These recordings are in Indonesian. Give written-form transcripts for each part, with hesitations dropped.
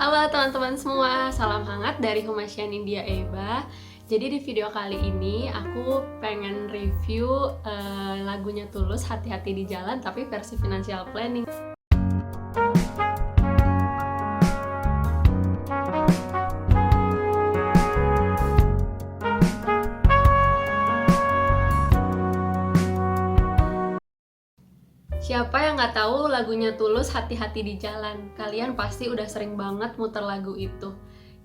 Halo teman-teman semua, salam hangat dari Humasyan India Eba. Jadi di video kali ini aku pengen review lagunya Tulus, Hati-Hati di Jalan, tapi versi financial planning. Siapa yang nggak tahu lagunya Tulus, Hati-Hati di Jalan? Kalian pasti udah sering banget muter lagu itu.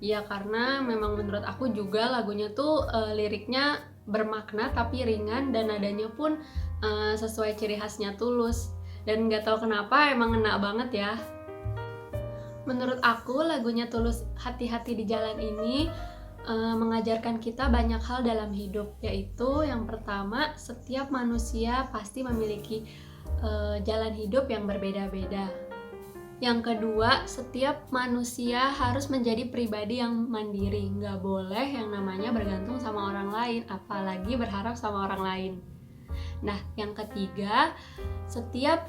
Ya karena memang menurut aku juga lagunya tuh liriknya bermakna tapi ringan dan nadanya pun sesuai ciri khasnya Tulus. Dan nggak tahu kenapa emang ngena banget ya. Menurut aku lagunya Tulus, Hati-Hati di Jalan ini mengajarkan kita banyak hal dalam hidup, yaitu yang pertama, setiap manusia pasti memiliki jalan hidup yang berbeda-beda. Yang kedua, setiap manusia harus menjadi pribadi yang mandiri, nggak boleh yang namanya bergantung sama orang lain, apalagi berharap sama orang lain. Nah, yang ketiga, setiap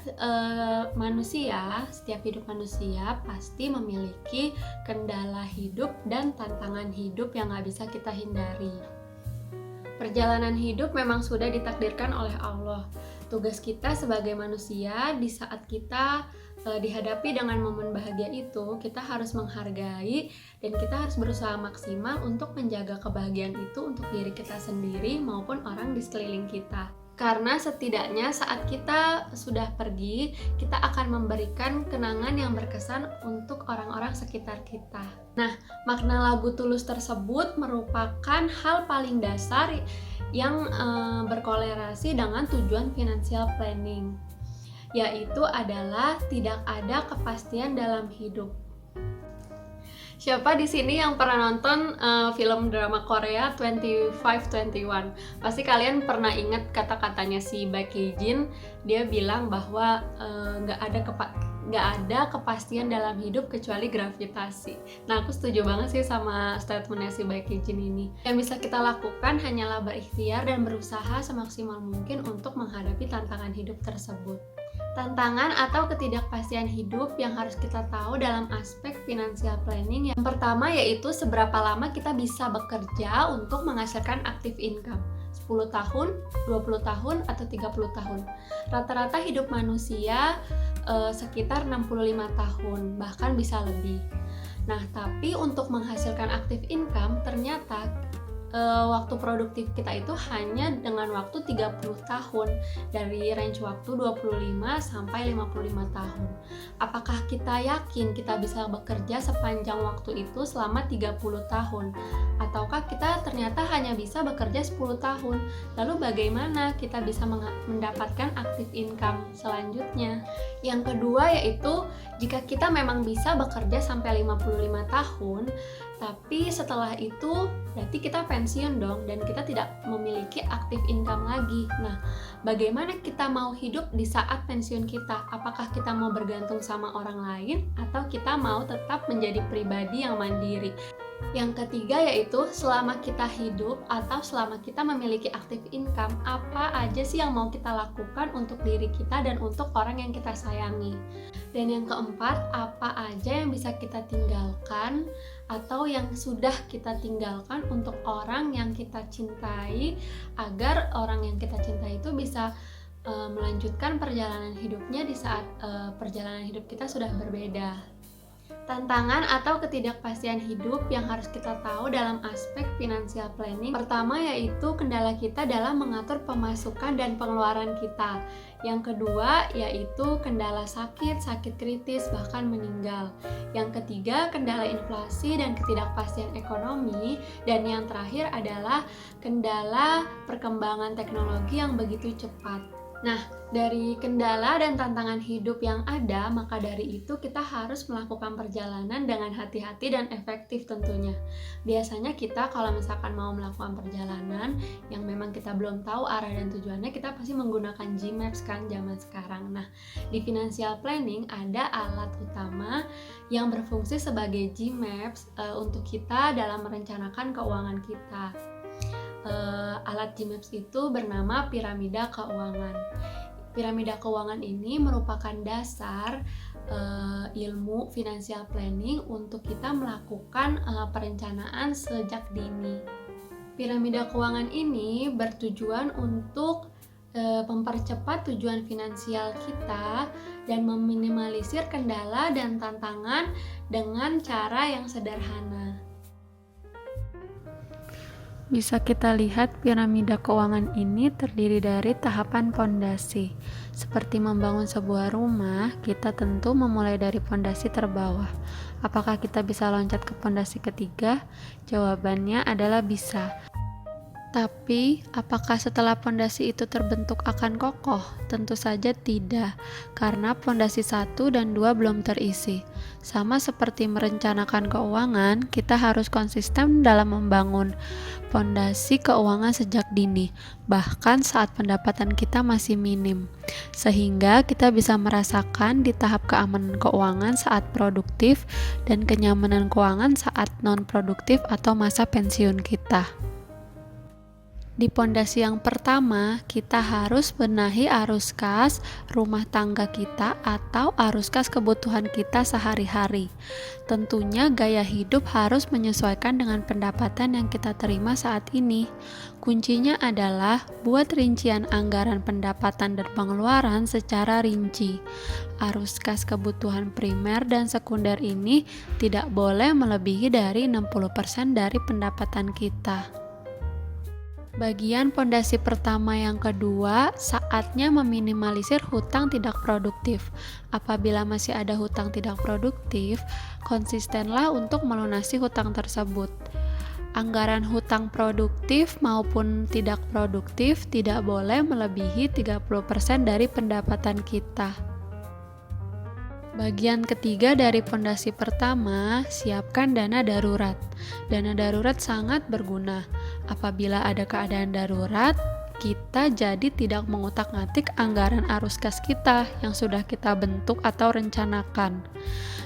hidup manusia pasti memiliki kendala hidup dan tantangan hidup yang nggak bisa kita hindari. Perjalanan hidup memang sudah ditakdirkan oleh Allah. Tugas kita sebagai manusia di saat kita dihadapi dengan momen bahagia itu, kita harus menghargai dan kita harus berusaha maksimal untuk menjaga kebahagiaan itu untuk diri kita sendiri maupun orang di sekeliling kita. Karena setidaknya saat kita sudah pergi, kita akan memberikan kenangan yang berkesan untuk orang-orang sekitar kita. Nah, makna lagu Tulus tersebut merupakan hal paling dasar yang berkolerasi dengan tujuan financial planning, yaitu adalah tidak ada kepastian dalam hidup. Siapa di sini yang pernah nonton film drama Korea 2521? Pasti kalian pernah ingat kata-katanya si Baek Hee-jin. Dia bilang bahwa nggak ada kepastian dalam hidup kecuali gravitasi. Nah, aku setuju banget sih sama statementnya si Baek Hee-jin ini. Yang bisa kita lakukan hanyalah berikhtiar dan berusaha semaksimal mungkin untuk menghadapi tantangan hidup tersebut. Tantangan atau ketidakpastian hidup yang harus kita tahu dalam aspek financial planning. Yang pertama yaitu seberapa lama kita bisa bekerja untuk menghasilkan active income. 10 tahun, 20 tahun, atau 30 tahun. Rata-rata hidup manusia sekitar 65 tahun, bahkan bisa lebih. Nah, tapi untuk menghasilkan active income ternyata waktu produktif kita itu hanya dengan waktu 30 tahun, dari range waktu 25 sampai 55 tahun. Apakah kita yakin kita bisa bekerja sepanjang waktu itu selama 30 tahun? Ataukah kita ternyata hanya bisa bekerja 10 tahun? Lalu bagaimana kita bisa mendapatkan active income selanjutnya? Yang kedua yaitu jika kita memang bisa bekerja sampai 55 tahun, tapi setelah itu berarti kita pensiun dong dan kita tidak memiliki active income lagi. Nah, bagaimana kita mau hidup di saat pensiun kita? Apakah kita mau bergantung sama orang lain atau kita mau tetap menjadi pribadi yang mandiri? Yang ketiga yaitu selama kita hidup atau selama kita memiliki active income, apa aja sih yang mau kita lakukan untuk diri kita dan untuk orang yang kita sayangi? Dan yang keempat, apa aja yang bisa kita tinggalkan atau yang sudah kita tinggalkan untuk orang yang kita cintai, agar orang yang kita cintai itu bisa melanjutkan perjalanan hidupnya di saat perjalanan hidup kita sudah berbeda. Tantangan atau ketidakpastian hidup yang harus kita tahu dalam aspek financial planning. Pertama yaitu kendala kita dalam mengatur pemasukan dan pengeluaran kita. Yang kedua yaitu kendala sakit kritis, bahkan meninggal. Yang ketiga, kendala inflasi dan ketidakpastian ekonomi. Dan yang terakhir adalah kendala perkembangan teknologi yang begitu cepat. Nah, dari kendala dan tantangan hidup yang ada, maka dari itu kita harus melakukan perjalanan dengan hati-hati dan efektif tentunya. Biasanya kita kalau misalkan mau melakukan perjalanan yang memang kita belum tahu arah dan tujuannya, kita pasti menggunakan Gmaps kan zaman sekarang. Nah, di financial planning ada alat utama yang berfungsi sebagai Gmaps untuk kita dalam merencanakan keuangan kita. Alat Gmaps itu bernama piramida keuangan. Piramida keuangan ini merupakan dasar ilmu financial planning untuk kita melakukan perencanaan sejak dini. Piramida keuangan ini bertujuan untuk mempercepat tujuan finansial kita dan meminimalisir kendala dan tantangan dengan cara yang sederhana. Bisa kita lihat piramida keuangan ini terdiri dari tahapan pondasi. Seperti membangun sebuah rumah, kita tentu memulai dari pondasi terbawah. Apakah kita bisa loncat ke pondasi ketiga? Jawabannya adalah bisa. Tapi, apakah setelah pondasi itu terbentuk akan kokoh? Tentu saja tidak, karena pondasi 1 dan 2 belum terisi. Sama seperti merencanakan keuangan, kita harus konsisten dalam membangun pondasi keuangan sejak dini, bahkan saat pendapatan kita masih minim. Sehingga kita bisa merasakan di tahap keamanan keuangan saat produktif dan kenyamanan keuangan saat non-produktif atau masa pensiun kita. Di pondasi yang pertama, kita harus benahi arus kas rumah tangga kita atau arus kas kebutuhan kita sehari-hari. Tentunya gaya hidup harus menyesuaikan dengan pendapatan yang kita terima saat ini. Kuncinya adalah buat rincian anggaran pendapatan dan pengeluaran secara rinci. Arus kas kebutuhan primer dan sekunder ini tidak boleh melebihi dari 60% dari pendapatan kita. Bagian pondasi pertama yang kedua, saatnya meminimalisir hutang tidak produktif. Apabila masih ada hutang tidak produktif, konsistenlah untuk melunasi hutang tersebut. Anggaran hutang produktif maupun tidak produktif tidak boleh melebihi 30% dari pendapatan kita. Bagian ketiga dari pondasi pertama, siapkan dana darurat. Dana darurat sangat berguna. Apabila ada keadaan darurat, kita jadi tidak mengutak-ngatik anggaran arus kas kita yang sudah kita bentuk atau rencanakan.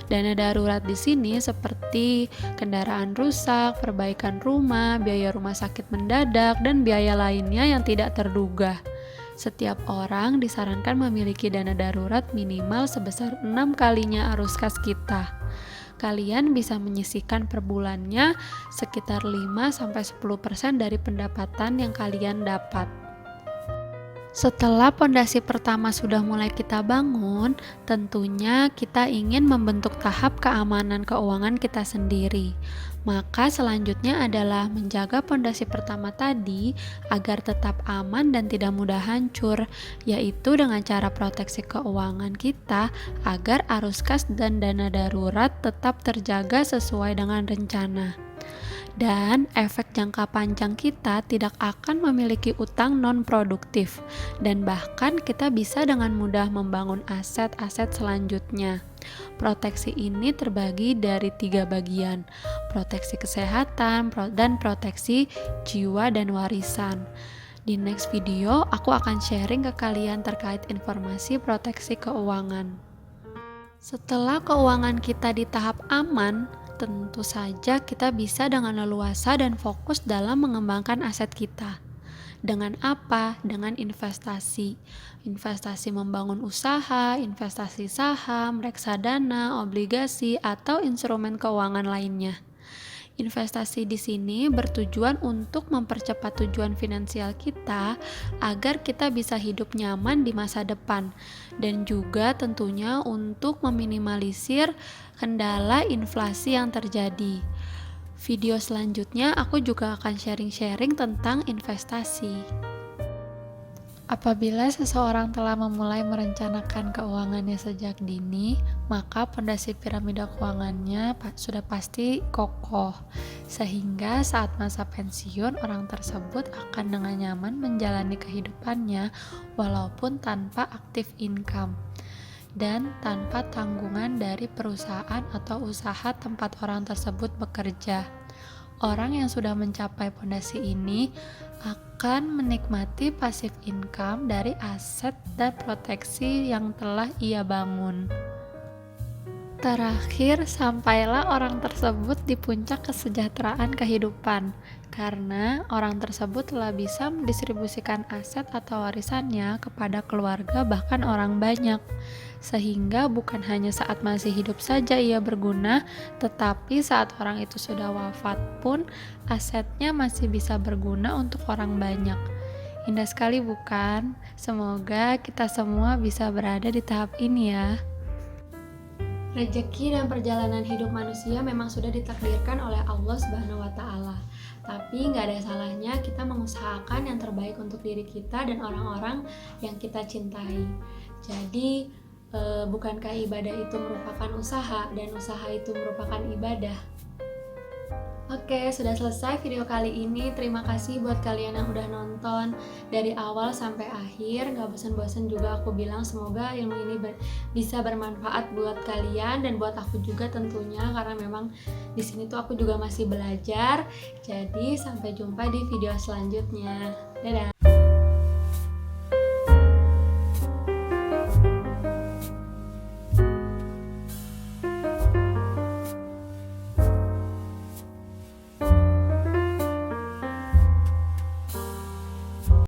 Dana darurat di sini seperti kendaraan rusak, perbaikan rumah, biaya rumah sakit mendadak, dan biaya lainnya yang tidak terduga. Setiap orang disarankan memiliki dana darurat minimal sebesar 6 kalinya arus kas kita. Kalian bisa menyisihkan per bulannya sekitar 5-10% dari pendapatan yang kalian dapat. Setelah pondasi pertama sudah mulai kita bangun, tentunya kita ingin membentuk tahap keamanan keuangan kita sendiri. Maka selanjutnya adalah menjaga pondasi pertama tadi agar tetap aman dan tidak mudah hancur, yaitu dengan cara proteksi keuangan kita agar arus kas dan dana darurat tetap terjaga sesuai dengan rencana. Dan efek jangka panjang kita tidak akan memiliki utang non-produktif, dan bahkan kita bisa dengan mudah membangun aset-aset selanjutnya. Proteksi ini terbagi dari 3 bagian: proteksi kesehatan, dan proteksi jiwa dan warisan. Di next video, aku akan sharing ke kalian terkait informasi proteksi keuangan. Setelah keuangan kita di tahap aman, tentu saja kita bisa dengan leluasa dan fokus dalam mengembangkan aset kita. Dengan apa? Dengan investasi. Investasi membangun usaha, investasi saham, reksadana, obligasi, atau instrumen keuangan lainnya. Investasi di sini bertujuan untuk mempercepat tujuan finansial kita agar kita bisa hidup nyaman di masa depan, dan juga tentunya untuk meminimalisir kendala inflasi yang terjadi. Video selanjutnya aku juga akan sharing-sharing tentang investasi. Apabila seseorang telah memulai merencanakan keuangannya sejak dini, maka pondasi piramida keuangannya sudah pasti kokoh, sehingga saat masa pensiun orang tersebut akan dengan nyaman menjalani kehidupannya walaupun tanpa aktif income dan tanpa tanggungan dari perusahaan atau usaha tempat orang tersebut bekerja. Orang yang sudah mencapai pondasi ini akan menikmati passive income dari aset dan proteksi yang telah ia bangun. Terakhir, sampailah orang tersebut di puncak kesejahteraan kehidupan, karena orang tersebut telah bisa mendistribusikan aset atau warisannya kepada keluarga bahkan orang banyak. Sehingga bukan hanya saat masih hidup saja ia berguna, tetapi saat orang itu sudah wafat pun asetnya masih bisa berguna untuk orang banyak. Indah sekali bukan? Semoga kita semua bisa berada di tahap ini ya. Rezeki dan perjalanan hidup manusia memang sudah ditakdirkan oleh Allah Subhanahu wa Ta'ala. Tapi nggak ada salahnya kita mengusahakan yang terbaik untuk diri kita dan orang-orang yang kita cintai. Jadi, bukankah ibadah itu merupakan usaha dan usaha itu merupakan ibadah? Oke, sudah selesai video kali ini. Terima kasih buat kalian yang udah nonton dari awal sampai akhir. Gak bosan-bosan juga aku bilang, semoga ilmu ini bisa bermanfaat buat kalian dan buat aku juga tentunya, karena memang di sini tuh aku juga masih belajar. Jadi sampai jumpa di video selanjutnya. Dadah.